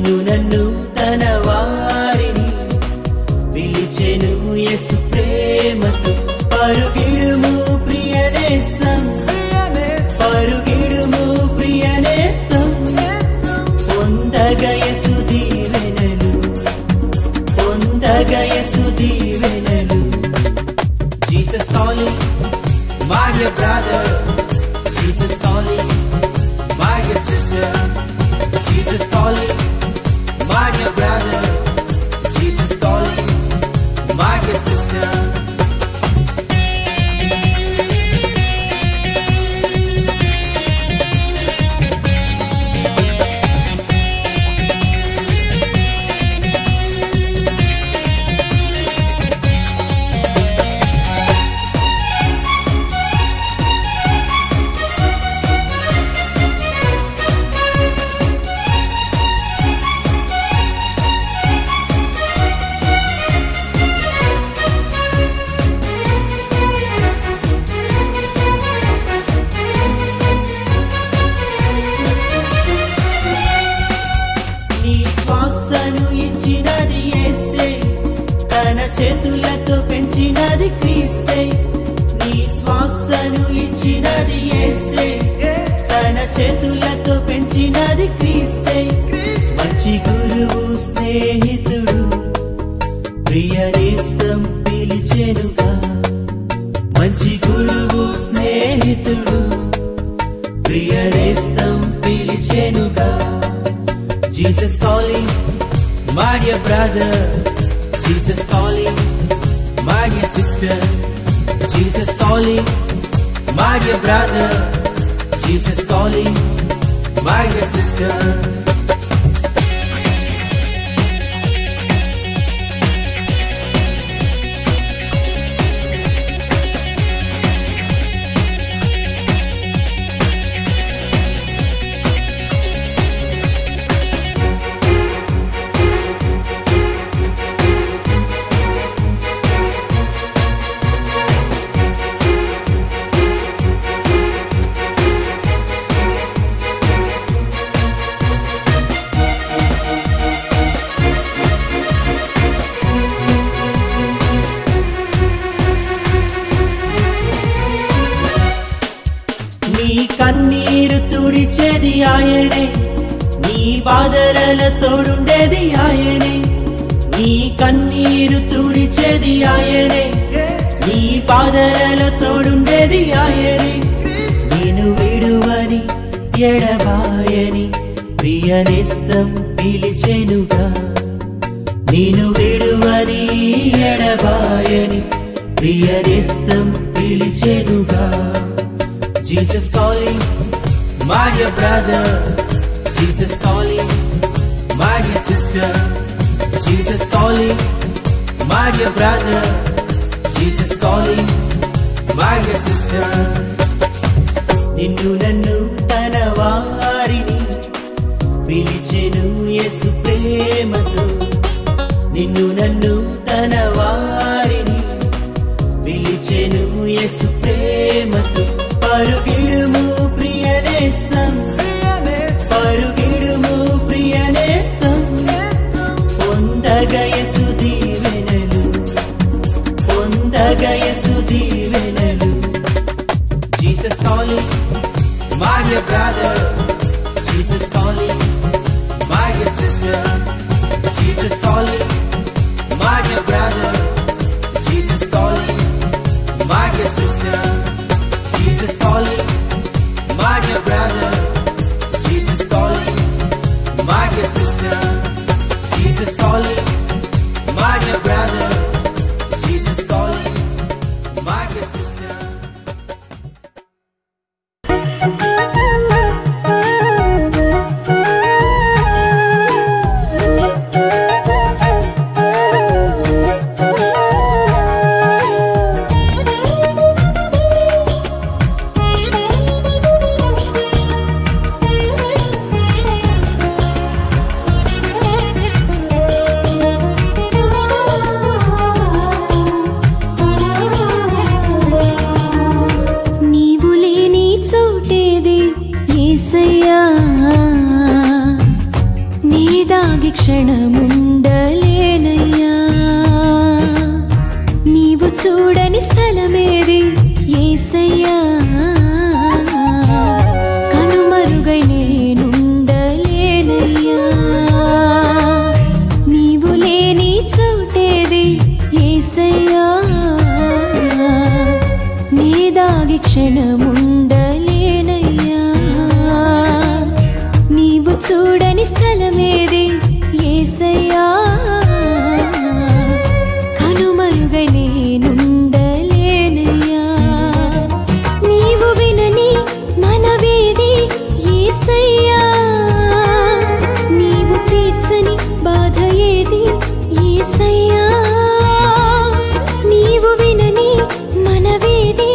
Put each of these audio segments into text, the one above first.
నిన్ను నన్ను తన వారిని పిలిచెను యేసు ప్రేమతో. పరుగిడుము ప్రియనేస్తం, పరుగిడుము ప్రియనేస్తం, పొందగ యేసు దీవెనలు, పొందగ యేసు దీవెనలు. Jesus calling, my dear brother. Jesus calling, my dear sister. Jesus calling, my dear brother. Jesus calling, my dear sister. శ్వాసను ఇచ్చినది యేసే, తన చేతులతో పెంచినది క్రీస్తే. నీ శ్వాసను ఇచ్చినది యేసే, తన చేతులతో పెంచినది క్రీస్తే. మంచి గురువు స్నేహితుడు ప్రియనేస్తం పిలిచెనుగా, మంచి గురువు స్నేహితుడు Priyanestham పిలిచెనుగా. Jesus calling, my dear brother. Jesus calling, my dear sister. Jesus calling, my dear brother. Jesus calling, my dear sister. నీ కన్నీరు తుడిచేది ఆయనే, నీ బాధలలో తోడుండేది ఆయనే. నీ కన్నీరు తుడిచేది ఆయనే, నీ బాధలలో తోడుండేది ఆయనే. నేను విడువని ఎడబాయని ప్రియనేస్తం పిలిచెనుగా, నేను విడువని ఎడబాయని Priyanestham పిలిచెనుగా. Jesus calling, my dear brother. Jesus calling, my dear sister. Jesus calling, my dear brother. Jesus calling, my dear sister. నిన్ను నన్ను తన వారిని పిలిచెను యేసు ప్రేమతో. నిన్ను నన్ను తన వారిని పిలిచెను యేసు ప్రేమతో. పరుగిడుము ప్రియనేస్తం, పరుగిడుము ప్రియనేస్తం, పొందగ యేసు దీవెనలు, పొందగ యేసు దీవెనలు. Jesus calling, my dear brother. Jesus calling, my dear sister. Jesus calling, my dear brother. Jesus calling, my dear sister. Jesus calling, నీదాగి క్షణముండలేనయ్యా నీవు చూడని స్థలమేది యేసయ్యా కనుమరుగై నేనుండలేనయ్యా నీవు లేని చోటేది యేసయ్యా నీదాగి క్షణముండలేనయ్యా నీవు చూడని స్థలమేది యేసయ్యా కనుమరుగై నేనుండలేనయ్యా నీవు వినని మనవేది యేసయ్యా నీవు తీర్చని బాధ ఏది యేసయ్యా నీవు వినని మనవేది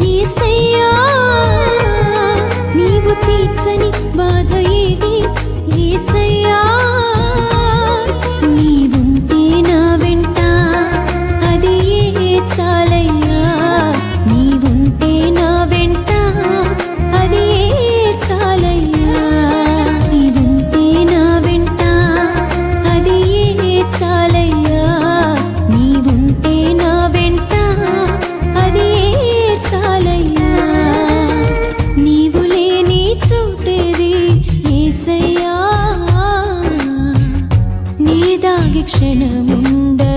యేసయ్యా నీవు తీర్చని బాధ ఏది యేసయ్యా నీవుంటే నా వెంట అది చాలయ్యా నీవుంటే నా వెంట అది చాలయ్యా నీవుంటే నా వెంట అది చాలయ్యా నీవుంటే నా వెంట అది చాలయ్యా నీవు లేని చోటేది యేసయ్యా నీదాగి క్షణముండలేనయ్యా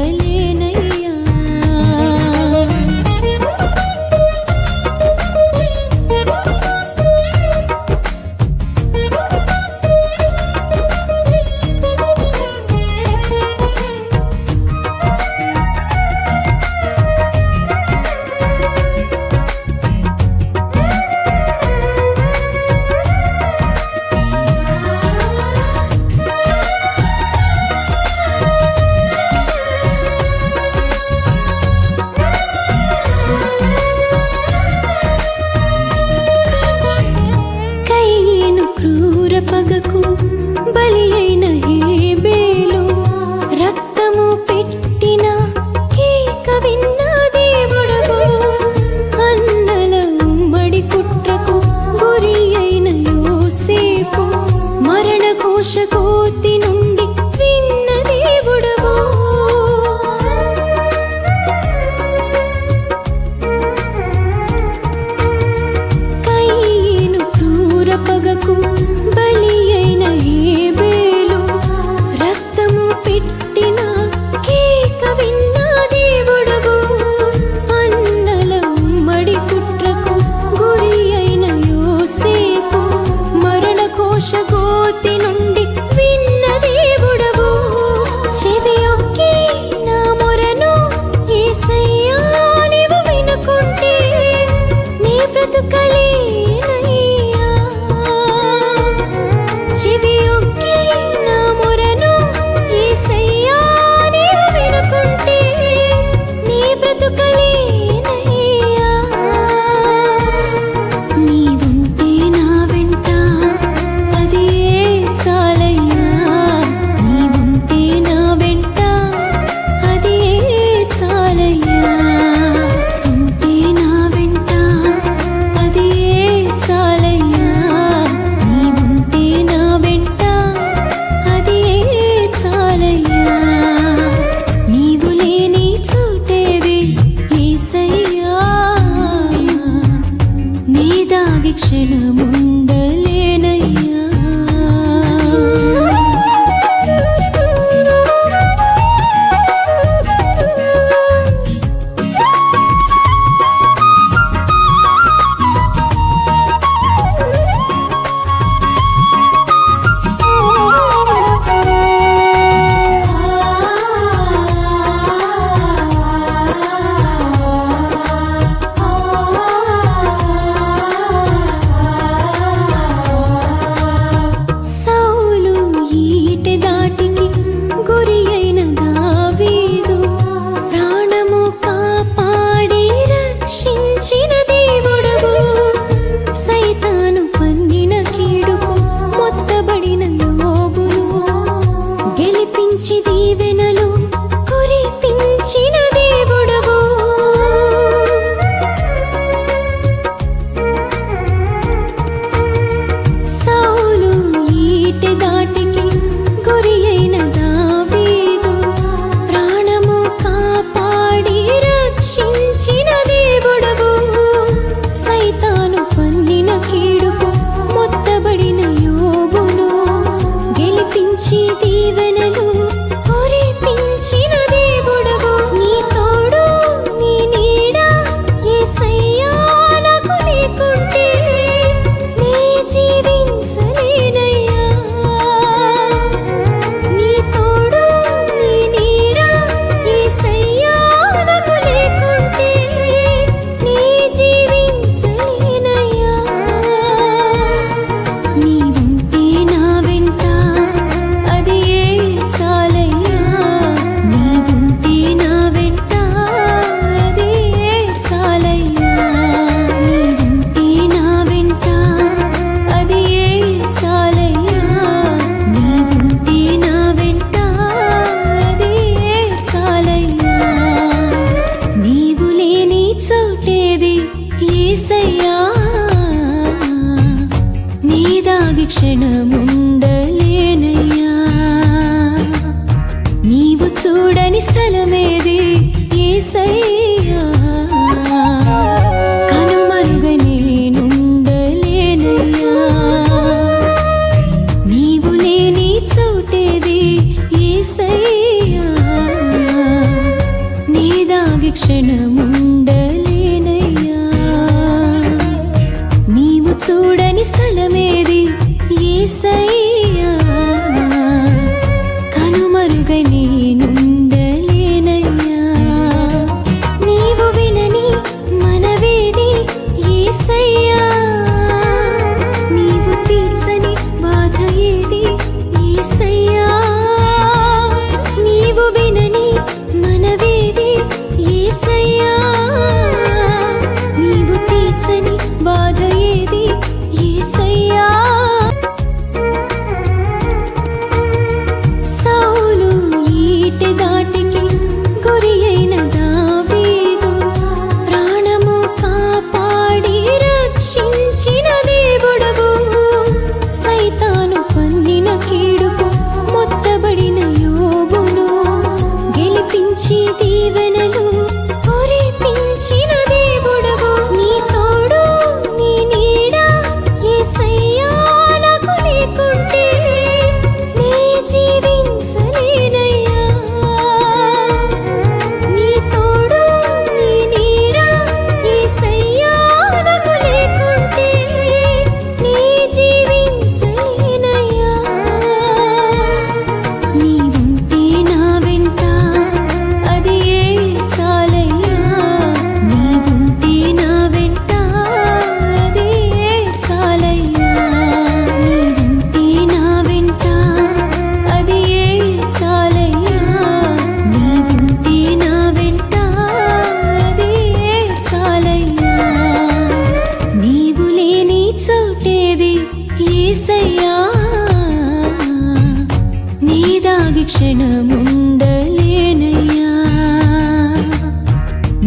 నీదాగి క్షణముండలేనయ్యా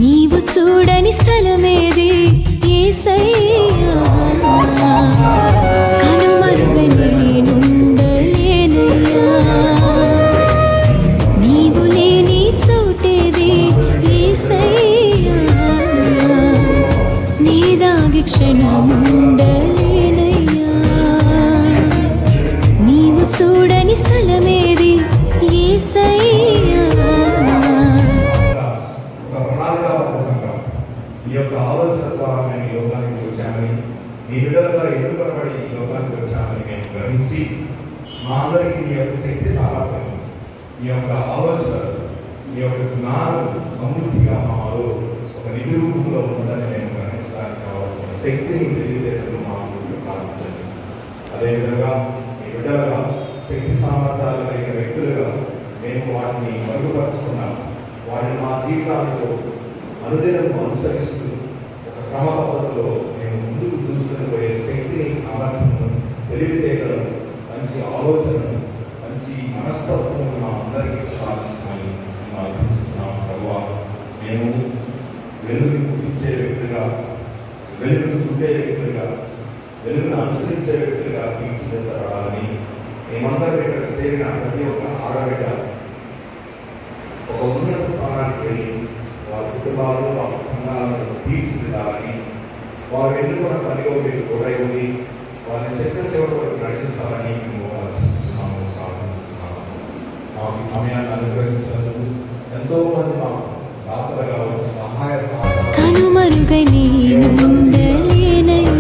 నీవు చూడని స్థలమేది యేసయ్యా కనుమరుగై నేనుండలేనయ్యా నీవు లేని చోటేది యేసయ్యా నీదాగి క్షణముండలేనయ్యా నీవు చూడని స్థలమేది యేసయ్యా ఈ యొక్క ఆలోచన ద్వారా నేను ఈ లోకానికి వచ్చామని మీ బిడ్డలుగా ఎన్నుకబడి ఈ లోకానికి వచ్చామని నేను గ్రహించి మా అందరికీ ఈ యొక్క శక్తి సామర్థ్యం ఈ యొక్క ఆలోచన ఈ యొక్క జ్ఞానం సమృద్ధిగా మాలో ఒక నిధి రూపంలో ఉందని నేను గ్రహించడానికి కావాల్సిన శక్తిని తెలియజేయడం మాకు సాధించండి. అదేవిధంగా ఈ బిడ్డలుగా శక్తి సామర్థ్యాలు కలిగిన వ్యక్తులుగా మేము వాటిని మరుగుపరుచుకున్నాం. వాటిని మా జీవితాలలో అనుదినం అనుసరిస్తూ ఒక క్రమ పద్ధతిలో మేము ముందుకు దూసుకొని పోయే శక్తిని సామర్థ్యము తెలివితేటలను మంచి ఆలోచనను మంచి మనస్తత్వం మా అందరికీ సాధించమని మేము అర్థిస్తున్నాము. ప్రభువా మేము వెలుగును పుట్టించే వ్యక్తులుగా వెలుగును చుట్టే వ్యక్తులుగా వెలుగును అనుసరించే వ్యక్తులుగా తీర్చిదిద్దబడాలని మేమందరం ఇక్కడ చేరిన ప్రతి ఒక్క ఆడబిడ్డ ఒక ఉన్నత స్థానానికి వెళ్ళి వారి కుటుంబాలను వారి సంఘాలను తీర్చిదిద్దాలని వారు ఎన్నుకున్న పనిలో మీరు కూడా ఉండి వారిని చెత్త చివరి వరకు నడిపించాలని మేము ఆలోచిస్తున్నాము ప్రార్థిస్తున్నాము. మాకు ఈ సమయాన్ని అనుగ్రహించినందుకు ఎంతో మంది మాకు దాతలుగా వచ్చి సహాయ సహకారం కనుమరుగై నేనుండలేనయ్యా